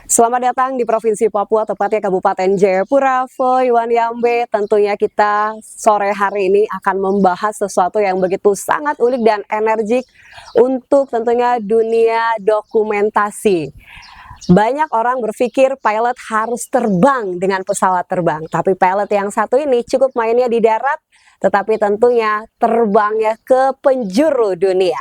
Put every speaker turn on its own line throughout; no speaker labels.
Selamat datang di Provinsi Papua, tepatnya Kabupaten Jayapura, Voi Waniambe. Tentunya kita sore hari ini akan membahas sesuatu yang begitu sangat unik dan energik untuk tentunya dunia dokumentasi. Banyak orang berpikir pilot harus terbang dengan pesawat terbang, tapi pilot yang satu ini cukup mainnya di darat, tetapi tentunya terbangnya ke penjuru dunia.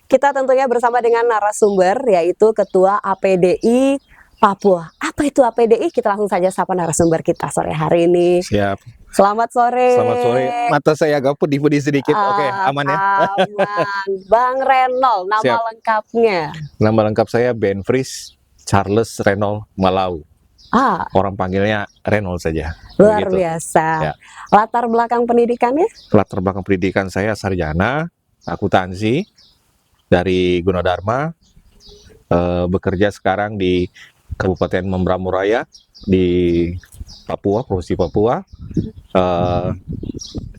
Kita tentunya bersama dengan narasumber, yaitu Ketua APDI Papua. Apa itu APDI? Kita langsung saja sapa narasumber kita sore hari ini.
Siap.
Selamat sore.
Selamat sore. Mata saya agak pedih-pedih sedikit. Oke, aman ya.
Aman. Bang Renold, nama
Siap.
lengkapnya.
Nama lengkap saya Ben Fries Charles Renold Malau. Orang panggilnya Renold saja.
Luar
Begitu.
biasa.
Ya.
Latar belakang pendidikannya?
Latar belakang pendidikan saya sarjana akuntansi dari Gunadarma. Bekerja sekarang di Kabupaten Membramo Raya di Papua, Provinsi Papua.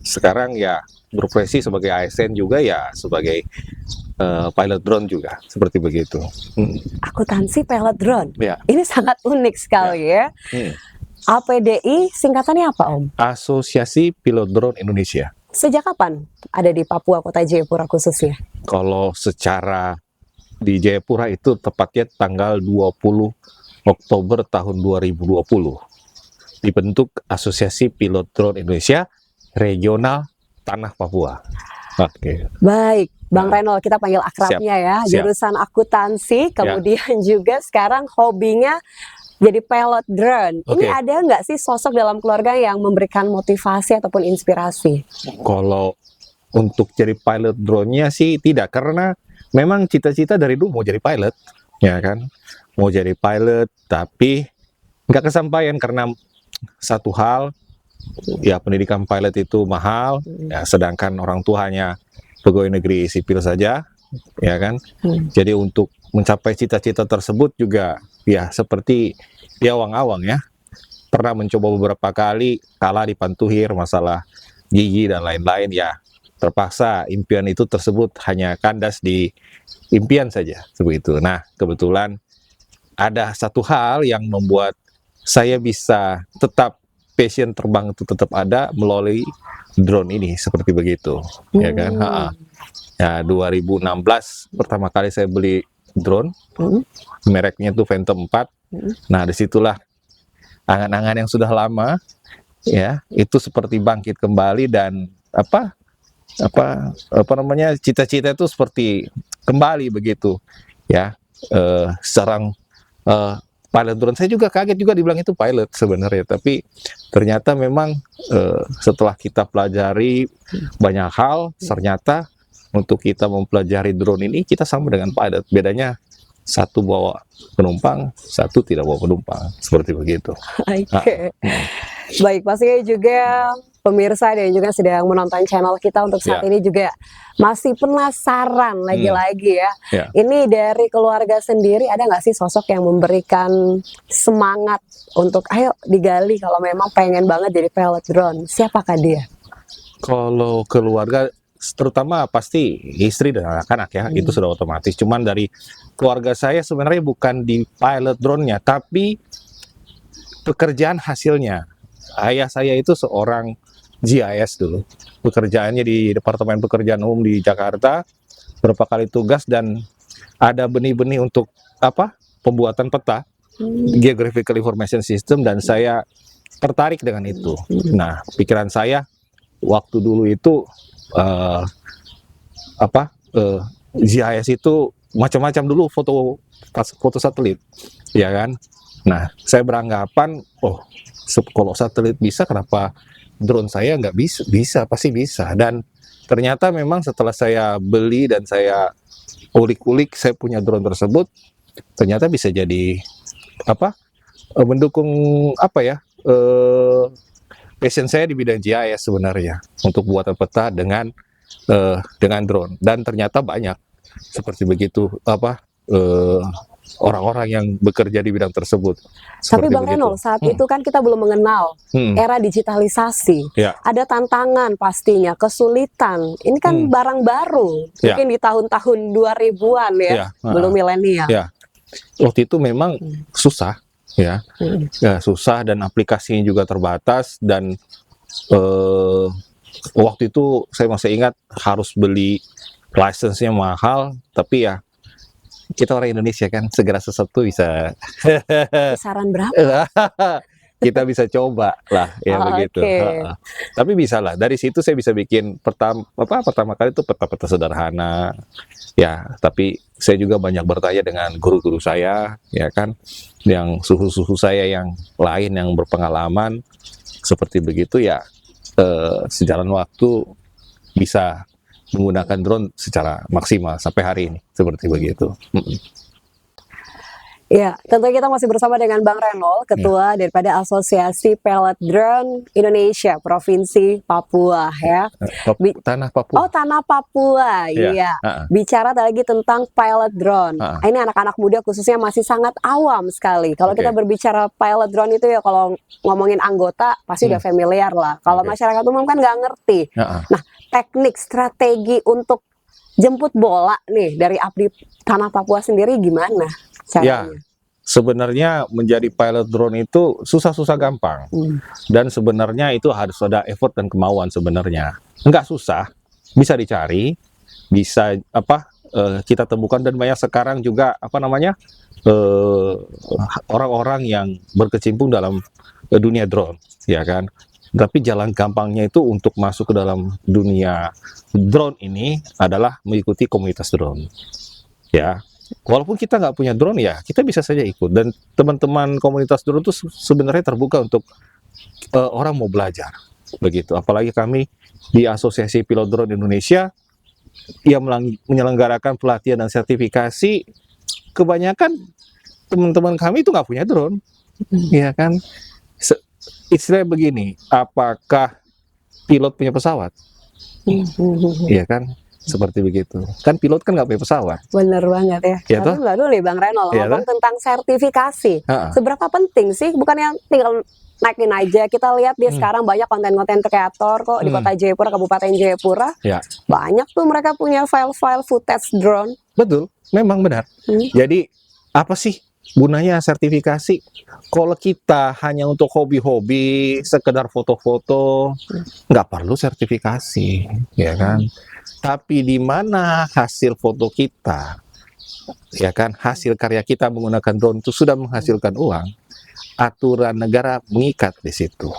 Sekarang ya berprofesi sebagai ASN juga, ya sebagai pilot drone juga, seperti begitu.
Akuntansi pilot drone.
Ya.
Ini sangat unik sekali ya. APDI singkatannya apa, Om?
Asosiasi Pilot Drone Indonesia.
Sejak kapan ada di Papua, Kota Jayapura khususnya?
Kalau secara di Jayapura itu tepatnya tanggal 20 Oktober tahun 2020. Dibentuk Asosiasi Pilot Drone Indonesia Regional Tanah Papua. Oke.
Baik, Bang Renold, kita panggil akrabnya ya.
Siap.
Jurusan akuntansi, kemudian juga sekarang hobinya jadi pilot drone. Ini ada nggak sih sosok dalam keluarga yang memberikan motivasi ataupun inspirasi?
Kalau untuk jadi pilot drone-nya sih tidak, karena memang cita-cita dari dulu mau jadi pilot, ya kan? Mau jadi pilot, tapi nggak kesampaian karena satu hal, ya pendidikan pilot itu mahal, ya, sedangkan orang tua hanya pegawai negeri sipil saja, ya kan? Jadi untuk mencapai cita-cita tersebut juga, ya seperti di awang-awang ya. Pernah mencoba beberapa kali, kalah di Pantuhir, masalah gigi dan lain-lain, ya terpaksa impian itu tersebut hanya kandas di impian saja, seperti itu. Nah, kebetulan ada satu hal yang membuat saya bisa tetap passion terbang itu tetap ada melalui drone ini, seperti begitu, ya kan? Ya, 2016 pertama kali saya beli drone, mereknya itu Phantom 4. Nah, disitulah angan-angan yang sudah lama, ya, itu seperti bangkit kembali dan apa namanya, cita-cita itu seperti kembali begitu, ya. Sekarang pilot drone, saya juga kaget juga dibilang itu pilot sebenarnya, tapi ternyata memang setelah kita pelajari banyak hal, ternyata untuk kita mempelajari drone ini kita sama dengan pilot, bedanya satu bawa penumpang, satu tidak bawa penumpang, seperti begitu.
Baik, pastinya juga pemirsa dan juga sedang menonton channel kita untuk saat ini juga masih penasaran lagi-lagi ya. Ini dari keluarga sendiri ada nggak sih sosok yang memberikan semangat untuk ayo digali kalau memang pengen banget jadi pilot drone? Siapakah dia?
Kalau keluarga, terutama pasti istri dan anak-anak ya, itu sudah otomatis. Cuman dari keluarga saya sebenarnya bukan di pilot drone-nya, tapi pekerjaan hasilnya. Ayah saya itu seorang GIS dulu, pekerjaannya di Departemen Pekerjaan Umum di Jakarta, berapa kali tugas, dan ada benih-benih untuk pembuatan peta, Geographical Information System, dan saya tertarik dengan itu. Nah, pikiran saya waktu dulu itu GIS itu macam-macam dulu, foto satelit, ya kan? Nah, saya beranggapan, kalau satelit bisa, kenapa drone saya nggak bisa? Bisa, pasti bisa. Dan ternyata memang setelah saya beli dan saya ulik-ulik, saya punya drone tersebut, ternyata bisa jadi mendukung passion saya di bidang GIS sebenarnya, untuk buatan peta dengan drone. Dan ternyata banyak seperti begitu orang-orang yang bekerja di bidang tersebut.
Tapi Bang Renold, saat itu kan kita belum mengenal era digitalisasi. Ada tantangan pastinya, kesulitan. Ini kan barang baru, mungkin di tahun-tahun 2000-an ya, belum milenial.
waktu itu memang susah ya, susah dan aplikasinya juga terbatas dan waktu itu saya masih ingat harus beli license-nya mahal, tapi ya kita orang Indonesia kan segera sesuatu bisa
Kisaran berapa?
kita bisa coba lah ya begitu.
Oke.
Tapi bisa lah dari situ saya bisa bikin pertama kali itu peta-peta sederhana ya, tapi saya juga banyak bertanya dengan guru-guru saya ya kan, yang suhu-suhu saya yang lain yang berpengalaman seperti begitu ya, sejalan waktu bisa menggunakan drone secara maksimal sampai hari ini seperti begitu.
Ya, tentu kita masih bersama dengan Bang Renol, Ketua daripada Asosiasi Pilot Drone Indonesia Provinsi Papua ya.
Tanah Papua.
Oh, Tanah Papua, iya. Bicara lagi tentang pilot drone. Ini anak-anak muda khususnya masih sangat awam sekali. Kalau kita berbicara pilot drone itu ya kalau ngomongin anggota pasti udah familiar lah. Kalau masyarakat umum kan nggak ngerti. Nah, teknik, strategi untuk jemput bola nih dari Abdi Tanah Papua sendiri gimana caranya?
Ya, sebenarnya menjadi pilot drone itu susah-susah gampang. Dan sebenarnya itu harus ada effort dan kemauan sebenarnya. Enggak susah, bisa dicari, bisa kita temukan, dan banyak sekarang juga orang-orang yang berkecimpung dalam dunia drone, ya kan. Tapi jalan gampangnya itu untuk masuk ke dalam dunia drone ini adalah mengikuti komunitas drone, ya. Walaupun kita nggak punya drone ya, kita bisa saja ikut. Dan teman-teman komunitas drone itu sebenarnya terbuka untuk orang mau belajar, begitu. Apalagi kami di Asosiasi Pilot Drone Indonesia yang menyelenggarakan pelatihan dan sertifikasi, kebanyakan teman-teman kami itu nggak punya drone, ya kan. Istilahnya begini, apakah pilot punya pesawat? Iya kan? Seperti begitu. Kan pilot kan nggak punya pesawat.
Bener banget ya.
Ya
Tapi dulu nih Bang Renol ngomong tentang sertifikasi. Seberapa penting sih? Bukannya tinggal naikin aja. Kita lihat dia sekarang banyak konten-konten kreator kok di Kota Jayapura, Kabupaten Jayapura. Banyak tuh mereka punya file-file footage drone.
Betul, memang benar. Jadi apa sih gunanya sertifikasi? Kalau kita hanya untuk hobi-hobi, sekedar foto-foto, nggak perlu sertifikasi, ya kan? Tapi di mana hasil foto kita, ya kan, hasil karya kita menggunakan drone itu sudah menghasilkan uang, aturan negara mengikat di situ.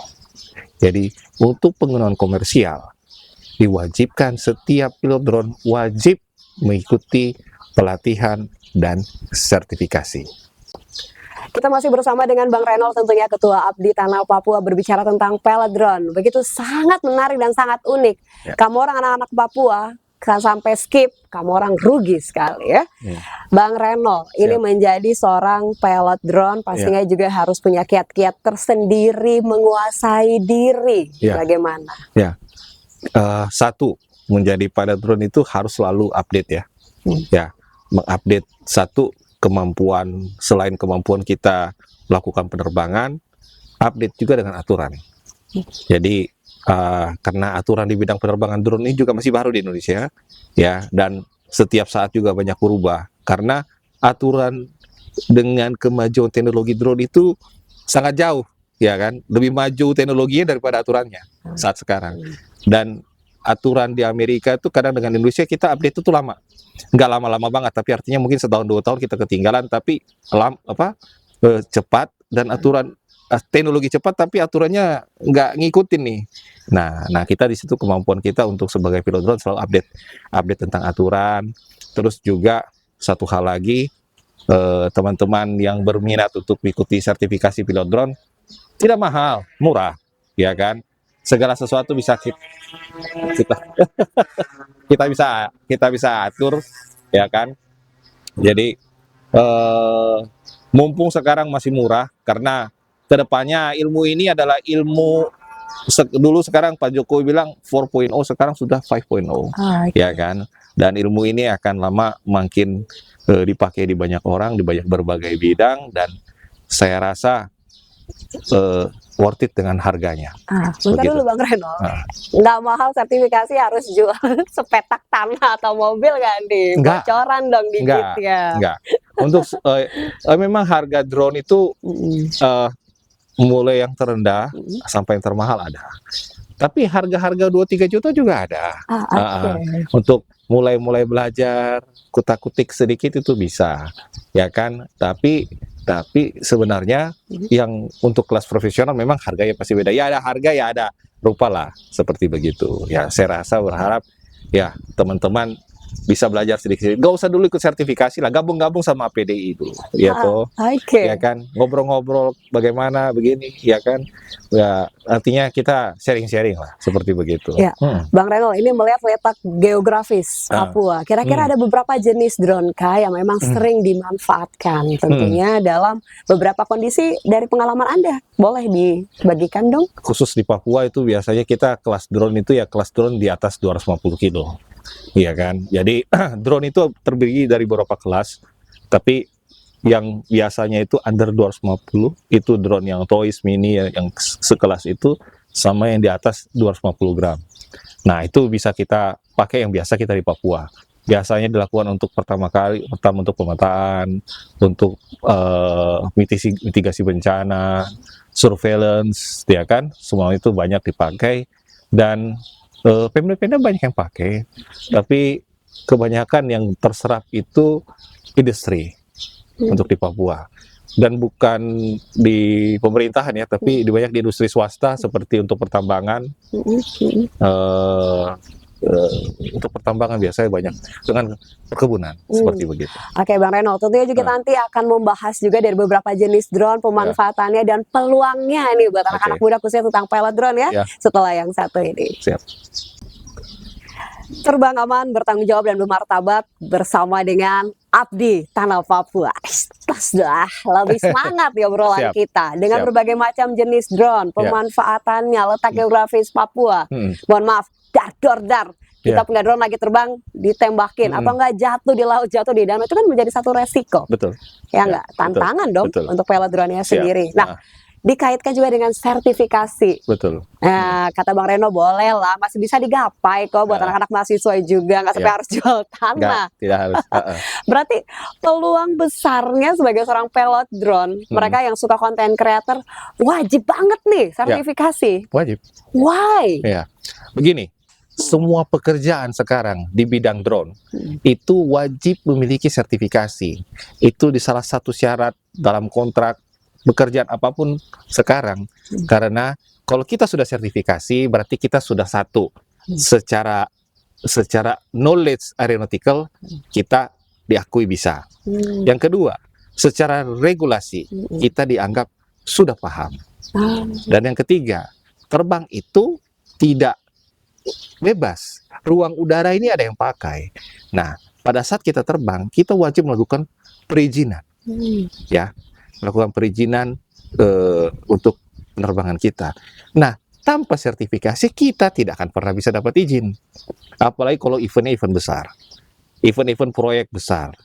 Jadi untuk penggunaan komersial diwajibkan setiap pilot drone wajib mengikuti pelatihan dan sertifikasi.
Kita masih bersama dengan Bang Renol, tentunya Ketua Abdi Tanah Papua, berbicara tentang pilot drone. Begitu sangat menarik dan sangat unik. Kamu orang anak-anak Papua kan sampai skip, kamu orang rugi sekali ya. Bang Renol, ini menjadi seorang pilot drone pastinya juga harus punya kiat-kiat tersendiri, menguasai diri. Bagaimana?
Satu, menjadi pilot drone itu harus selalu update ya. Mengupdate satu kemampuan, selain kemampuan kita melakukan penerbangan, update juga dengan aturan. Jadi karena aturan di bidang penerbangan drone ini juga masih baru di Indonesia, ya, dan setiap saat juga banyak berubah. Karena aturan dengan kemajuan teknologi drone itu sangat jauh, ya kan, lebih maju teknologinya daripada aturannya saat sekarang. Dan aturan di Amerika itu kadang dengan Indonesia kita update itu lama. Nggak lama-lama banget, tapi artinya mungkin setahun 2 tahun kita ketinggalan, tapi cepat, dan aturan teknologi cepat tapi aturannya nggak ngikutin nih. Nah kita di situ kemampuan kita untuk sebagai pilot drone selalu update tentang aturan. Terus juga satu hal lagi, teman-teman yang berminat untuk mengikuti sertifikasi pilot drone tidak mahal, murah, ya kan. Segala sesuatu bisa kita bisa atur, ya kan. Jadi mumpung sekarang masih murah, karena kedepannya ilmu ini adalah ilmu dulu, sekarang Pak Jokowi bilang 4.0, sekarang sudah 5.0, ya kan. Dan ilmu ini akan lama makin dipakai di banyak orang, di banyak berbagai bidang, dan saya rasa worth it dengan harganya.
Bentar dulu Bang Renol, nggak mahal sertifikasi harus jual sepetak tanah atau mobil kan di bocoran dong dikit ya?
Enggak. Untuk memang harga drone itu eh, mulai yang terendah sampai yang termahal ada. Tapi harga-harga 2-3 juta juga ada.
Oke.
Untuk mulai belajar, kutak-kutik sedikit itu bisa, ya kan? Tapi sebenarnya yang untuk kelas profesional memang harganya pasti beda. Ya ada harga, ya ada rupa lah, seperti begitu. Ya saya rasa berharap ya teman-teman bisa belajar sedikit-sedikit. Gak usah dulu ikut sertifikasi lah, gabung-gabung sama PDI dulu, ya toh.
Oke.
Ya kan, ngobrol-ngobrol bagaimana begini, ya kan, ya artinya kita sharing-sharing lah, seperti begitu.
Ya. Bang Reno, ini melihat letak geografis Papua, kira-kira ada beberapa jenis drone kah yang memang sering dimanfaatkan, tentunya dalam beberapa kondisi dari pengalaman Anda, boleh dibagikan dong?
Khusus di Papua itu biasanya kita kelas drone itu ya kelas drone di atas 250 kilo, iya kan. Jadi drone itu terdiri dari beberapa kelas, tapi yang biasanya itu under 250 itu drone yang toys mini yang sekelas itu, sama yang di atas 250 gram. Nah itu bisa kita pakai yang biasa kita di Papua. Biasanya dilakukan untuk pertama untuk pemetaan, untuk mitigasi bencana, surveillance, ya kan, semua itu banyak dipakai. Dan Pemda banyak yang pakai, tapi kebanyakan yang terserap itu industri untuk di Papua, dan bukan di pemerintahan ya, tapi banyak di industri swasta seperti untuk pertambangan. Untuk pertambangan biasanya banyak dengan perkebunan, seperti begitu.
Oke Bang Reno, tentunya juga nanti akan membahas juga dari beberapa jenis drone, pemanfaatannya dan peluangnya nih buat anak-anak muda khususnya tentang pilot drone ya, setelah yang satu ini.
Siap.
Terbang aman, bertanggung jawab dan bermartabat bersama dengan Abdi Tanah Papua. Dah lebih semangat ya obrolan kita dengan berbagai macam jenis drone, pemanfaatannya, letak geografis Papua. Mohon maaf, dar. Kita punya drone lagi terbang, ditembakin atau enggak jatuh di laut, jatuh di danau, itu kan menjadi satu resiko.
Betul.
Ya enggak, tantangan dong untuk pilot drone-nya sendiri. Nah, dikaitkan juga dengan sertifikasi.
Betul.
Nah, kata Bang Reno boleh lah, masih bisa digapai kok buat anak-anak mahasiswa juga, nggak sampai harus jual tanah.
Tidak harus.
Berarti peluang besarnya sebagai seorang pilot drone, mereka yang suka konten creator, wajib banget nih sertifikasi.
Wajib.
Why?
Ya, begini, semua pekerjaan sekarang di bidang drone itu wajib memiliki sertifikasi. Itu di salah satu syarat dalam kontrak pekerjaan apapun sekarang, karena kalau kita sudah sertifikasi berarti kita sudah satu secara knowledge aeronautical kita diakui bisa. Yang kedua, secara regulasi kita dianggap sudah paham. Dan yang ketiga, terbang itu tidak bebas. Ruang udara ini ada yang pakai. Nah, pada saat kita terbang, kita wajib melakukan perizinan. Ya. Melakukan perizinan untuk penerbangan kita. Nah, tanpa sertifikasi kita tidak akan pernah bisa dapat izin. Apalagi kalau event besar, event proyek besar.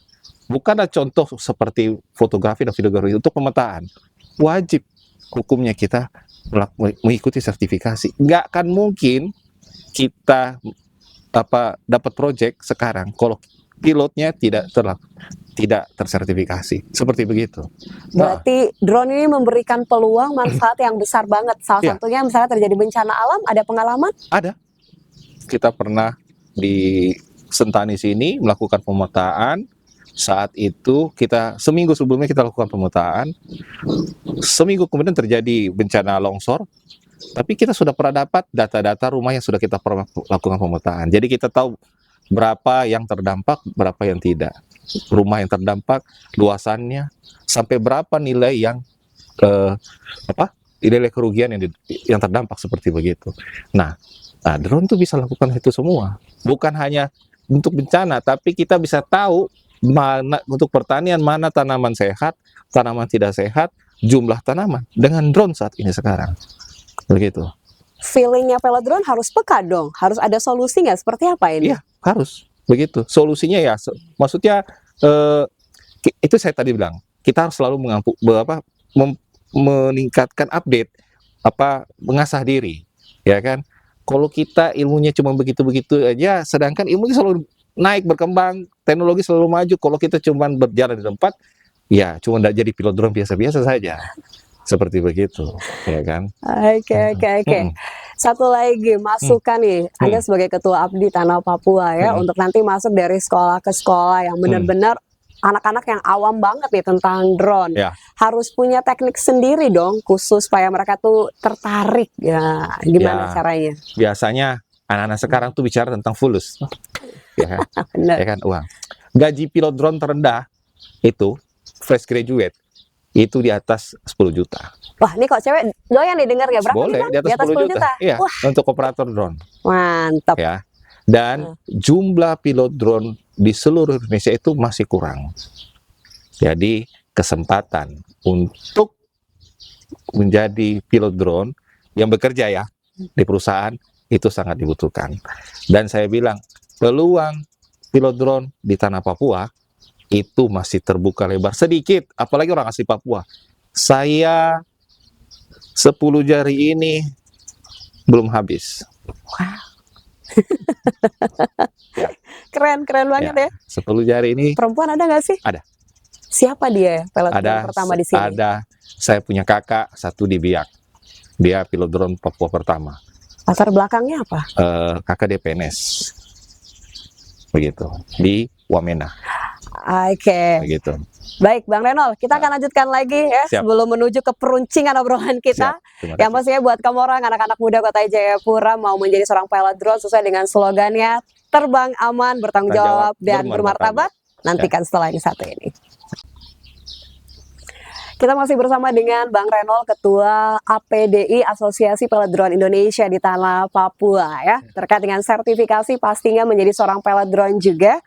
Bukanlah contoh seperti fotografi dan videografi untuk pemetaan. Wajib hukumnya kita mengikuti sertifikasi. Nggak akan mungkin kita dapat proyek sekarang kalau pilotnya tidak tersertifikasi, seperti begitu.
Berarti drone ini memberikan peluang manfaat yang besar banget. Salah satunya misalnya terjadi bencana alam, ada pengalaman?
Ada. Kita pernah di Sentani sini melakukan pemetaan. Saat itu seminggu sebelumnya kita lakukan pemetaan. Seminggu kemudian terjadi bencana longsor. Tapi kita sudah pernah dapat data-data rumah yang sudah kita pernah lakukan pemetaan. Jadi kita tahu berapa yang terdampak, berapa yang tidak. Rumah yang terdampak, luasannya, sampai berapa nilai yang nilai kerugian yang terdampak, seperti begitu. Nah, drone itu bisa lakukan itu semua. Bukan hanya untuk bencana, tapi kita bisa tahu mana untuk pertanian, mana tanaman sehat, tanaman tidak sehat, jumlah tanaman dengan drone saat ini sekarang. Begitu.
Feelingnya pilot drone harus peka dong, harus ada solusi nggak? Seperti apa ini?
Iya, harus begitu. Solusinya ya, maksudnya itu saya tadi bilang, kita harus selalu meningkatkan update, mengasah diri, ya kan? Kalau kita ilmunya cuma begitu-begitu aja, sedangkan ilmunya selalu naik berkembang, teknologi selalu maju. Kalau kita cuma berjalan di tempat, ya cuma jadi pilot drone biasa-biasa saja. Seperti begitu, ya kan?
Oke. Satu lagi masukan nih, Anda sebagai Ketua APDI Tanah Papua ya, untuk nanti masuk dari sekolah ke sekolah yang benar-benar anak-anak yang awam banget nih tentang drone.
Ya.
Harus punya teknik sendiri dong, khusus supaya mereka tuh tertarik. Ya, gimana
Ya.
caranya?
Biasanya anak-anak sekarang tuh bicara tentang fulus, ya kan?
Benar.
Ya kan, uang. Gaji pilot drone terendah itu fresh graduate itu di atas 10 juta.
Wah, ini kok cewek doyan nih denger ya? Berapa nih,
Boleh
Bang?
di atas 10 juta. Iya,
Wah,
untuk operator drone,
mantap.
ya. Dan jumlah pilot drone di seluruh Indonesia itu masih kurang. Jadi kesempatan untuk menjadi pilot drone yang bekerja ya di perusahaan itu sangat dibutuhkan. Dan saya bilang peluang pilot drone di tanah Papua itu masih terbuka lebar sedikit, apalagi orang asli Papua. Saya 10 jari ini belum habis.
Keren banget ya.
10 jari ini
Perempuan ada nggak sih?
Ada.
Siapa dia pilot drone
ada
pertama di sini?
ada saya punya kakak satu di Biak. Dia pilot drone Papua pertama.
Latar belakangnya apa?
Kakak DPNS. Begitu. Di Wamena.
Oke.
Begitu.
Baik, Bang Renol, kita akan lanjutkan lagi ya
Siap.
sebelum menuju ke peruncingan obrolan kita.
Siap. Terima
Yang
kasih.
pastinya buat kamu orang anak-anak muda Kota Jayapura mau menjadi seorang pilot drone sesuai dengan slogannya terbang aman, bertanggung jawab dan bermartabat. Nantikan setelah yang satu ini. Kita masih bersama dengan Bang Renol, Ketua APDI Asosiasi Pilot Drone Indonesia di Tanah Papua ya. Terkait dengan sertifikasi pastinya menjadi seorang pilot drone juga.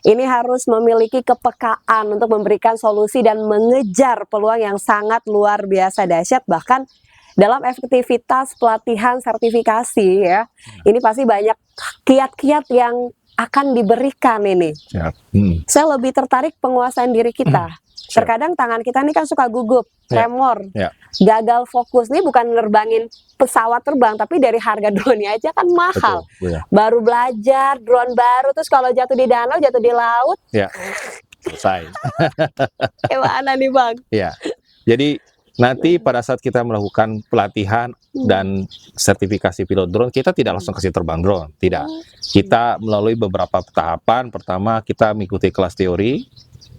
Ini harus memiliki kepekaan untuk memberikan solusi dan mengejar peluang yang sangat luar biasa dahsyat, bahkan dalam efektivitas pelatihan sertifikasi ya. Ini pasti banyak kiat-kiat yang akan diberikan ini.
Siap.
Saya lebih tertarik penguasaan diri kita. Terkadang tangan kita ini kan suka gugup, tremor, gagal fokus. Ini bukan nerbangin pesawat terbang, tapi dari harga drone-nya aja kan mahal.
Betul, ya.
Baru belajar drone baru, terus kalau jatuh di danau, jatuh di laut,
Ya, selesai.
gimana nih Bang?
Ya, jadi nanti pada saat kita melakukan pelatihan dan sertifikasi pilot drone, kita tidak langsung kasih terbang drone, tidak. Kita melalui beberapa tahapan. Pertama, kita mengikuti kelas teori.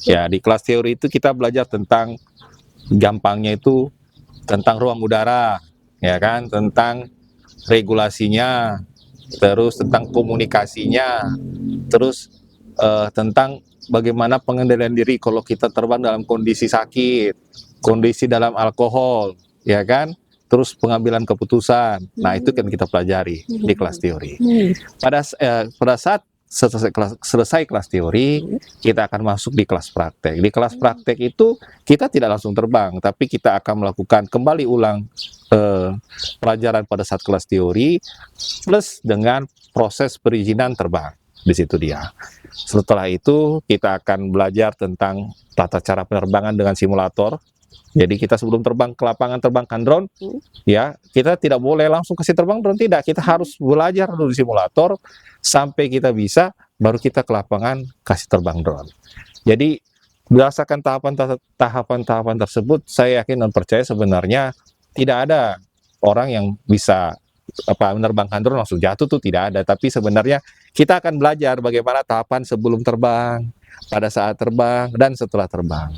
Ya, di kelas teori itu kita belajar tentang gampangnya itu tentang ruang udara, ya kan, tentang regulasinya, terus tentang komunikasinya, terus tentang bagaimana pengendalian diri kalau kita terbang dalam kondisi sakit, kondisi dalam alkohol, ya kan, terus pengambilan keputusan. Nah, itu kan kita pelajari di kelas teori. Pada saat selesai kelas teori, kita akan masuk di kelas praktek. Di kelas praktek itu kita tidak langsung terbang, tapi kita akan melakukan kembali ulang pelajaran pada saat kelas teori plus dengan proses perizinan terbang. Di situ dia. Setelah itu kita akan belajar tentang tata cara penerbangan dengan simulator. Jadi kita sebelum terbang ke lapangan terbangkan drone, ya kita tidak boleh langsung kasih terbang drone, tidak. Kita harus belajar dulu di simulator sampai kita bisa, baru kita ke lapangan kasih terbang drone. Jadi berdasarkan tahapan-tahapan tersebut, saya yakin dan percaya sebenarnya tidak ada orang yang bisa menerbangkan drone langsung jatuh tuh, tidak ada. Tapi sebenarnya kita akan belajar bagaimana tahapan sebelum terbang, pada saat terbang, dan setelah terbang.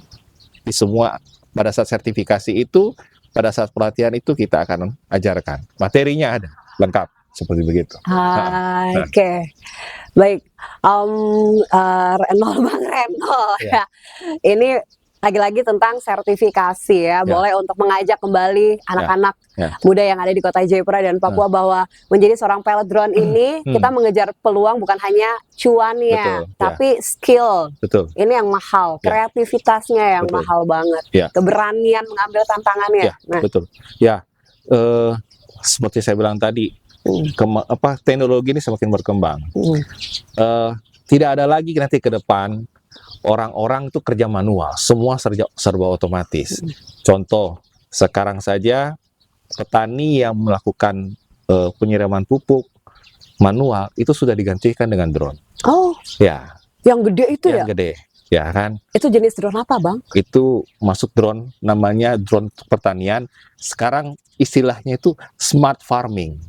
Di semua pada saat sertifikasi itu, pada saat pelatihan itu kita akan ajarkan. Materinya ada, lengkap, seperti begitu.
Oke. Baik, Renol, Bang Renol ya. Ini lagi-lagi tentang sertifikasi ya. Boleh untuk mengajak kembali anak-anak muda yang ada di Kota Jayapura dan Papua bahwa menjadi seorang pilot drone ini kita mengejar peluang bukan hanya cuannya, tapi skill.
Betul.
Ini yang mahal, kreativitasnya yang mahal banget, keberanian mengambil tantangannya.
Betul. Ya, seperti saya bilang tadi, teknologi ini semakin berkembang. Tidak ada lagi nanti ke depan orang-orang itu kerja manual, semua serba otomatis. Contoh, sekarang saja petani yang melakukan penyiraman pupuk manual itu sudah digantikan dengan drone.
Oh,
Ya,
yang gede itu ya?
yang gede. Ya kan,
Itu jenis drone apa, Bang?
itu masuk drone, namanya drone pertanian. Sekarang istilahnya itu smart farming.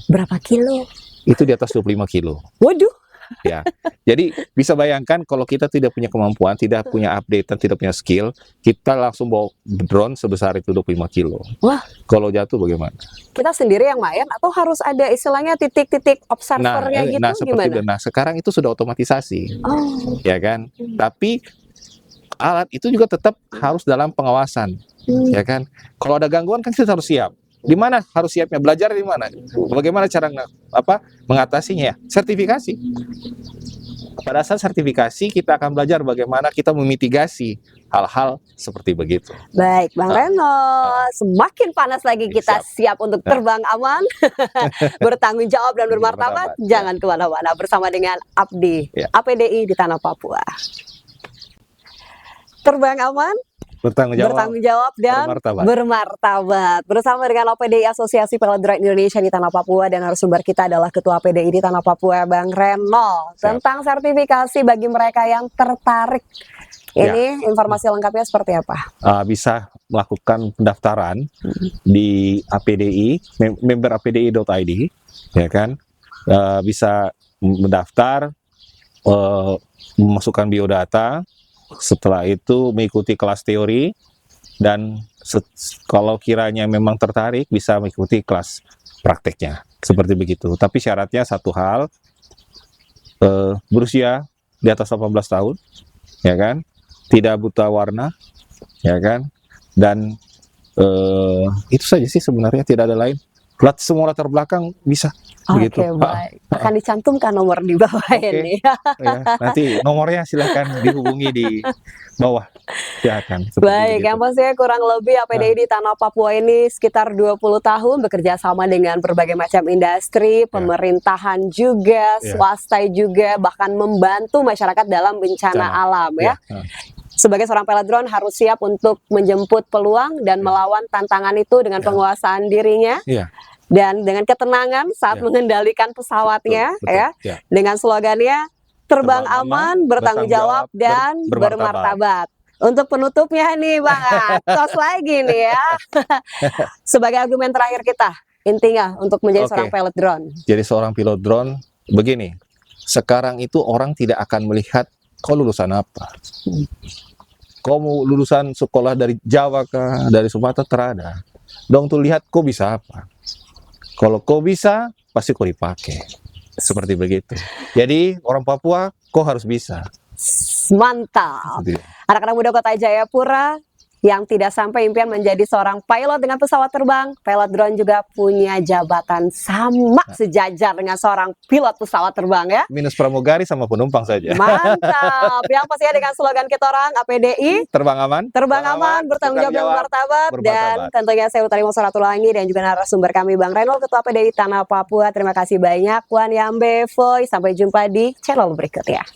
Berapa kilo?
Itu di atas 25 kilo.
Waduh,
Ya, jadi bisa bayangkan kalau kita tidak punya kemampuan, tidak punya update, dan tidak punya skill, kita langsung bawa drone sebesar itu 25 kilo.
Wah.
Kalau jatuh bagaimana?
kita sendiri yang main atau harus ada istilahnya titik-titik observernya gitu
seperti itu.
gimana?
Nah, sekarang itu sudah otomatisasi,
Oh,
ya kan? Tapi alat itu juga tetap harus dalam pengawasan, ya kan? Kalau ada gangguan kan kita harus siap. Di mana harus siapnya? Belajar di mana? Bagaimana cara mengatasinya? Sertifikasi. Pada saat sertifikasi kita akan belajar bagaimana kita memitigasi hal-hal seperti begitu.
baik, Bang Reno. Semakin panas lagi kita siap untuk terbang aman, bertanggung jawab dan bermartabat.
Bermartabat,
Jangan kemana-mana bersama dengan Abdi,
Ya.
APDI di Tanah Papua. Terbang aman,
Bertanggung
bertanggung jawab dan
bermartabat.
bermartabat. Bersama dengan OPDI Asosiasi Pilot Drone Indonesia di Tanah Papua, dan narasumber kita adalah Ketua PDI di Tanah Papua, Bang Reno.
Siap.
Tentang sertifikasi bagi mereka yang tertarik. Ini informasi lengkapnya seperti apa?
Bisa melakukan pendaftaran di APDI, member APDI.id, ya kan? Bisa mendaftar, memasukkan biodata. Setelah itu mengikuti kelas teori, dan kalau kiranya memang tertarik bisa mengikuti kelas prakteknya, seperti begitu. Tapi syaratnya satu hal, berusia di atas 18 tahun, ya kan, tidak buta warna, ya kan, dan itu saja sih sebenarnya, tidak ada lain. Semua latar belakang bisa.
Oke,
Begitu.
baik. Akan dicantumkan nomor di bawah
Oke.
ini.
Ya, nanti nomornya silahkan dihubungi di bawah. Silakan. seperti
Baik,
begitu.
yang pastinya kurang lebih APDI di Tanah Papua ini sekitar 20 tahun bekerja sama dengan berbagai macam industri, pemerintahan juga,
Ya.
swasta juga, bahkan membantu masyarakat dalam bencana alam ya. Sebagai seorang pilot drone harus siap untuk menjemput peluang dan melawan tantangan itu dengan penguasaan dirinya.
Iya.
Dan dengan ketenangan saat
Ya.
mengendalikan pesawatnya,
Betul.
ya,
Ya.
dengan slogannya terbang aman, bertanggung jawab, dan
bermartabat.
bermartabat. Untuk penutupnya nih Bang, tos lagi nih ya. Sebagai argumen terakhir kita, intinya untuk menjadi
Oke.
seorang pilot drone.
Jadi seorang pilot drone begini. Sekarang itu orang tidak akan melihat kau lulusan apa. Kau mau lulusan sekolah dari Jawa kah, dari Sumatera, terada. Dong tuh lihat kau bisa apa. Kalau kau bisa, pasti kau dipakai. Seperti begitu. Jadi orang Papua, kau harus bisa.
Mantap.
Seperti itu.
Anak-anak muda Kota Jayapura yang tidak sampai impian menjadi seorang pilot dengan pesawat terbang, pilot drone juga punya jabatan sama sejajar dengan seorang pilot pesawat terbang ya.
Minus pramugari sama penumpang saja.
Mantap. Yang pastinya dengan slogan kita orang APDI,
Terbang aman.
terbang aman, bertanggung jawab dan bermartabat. Dan
bermartabat.
tentunya saya Utari Mosolatulangi dan juga narasumber kami Bang Reno, Ketua PDI Tanah Papua. Terima kasih banyak Wan Yambe Foy. Sampai jumpa di channel berikutnya.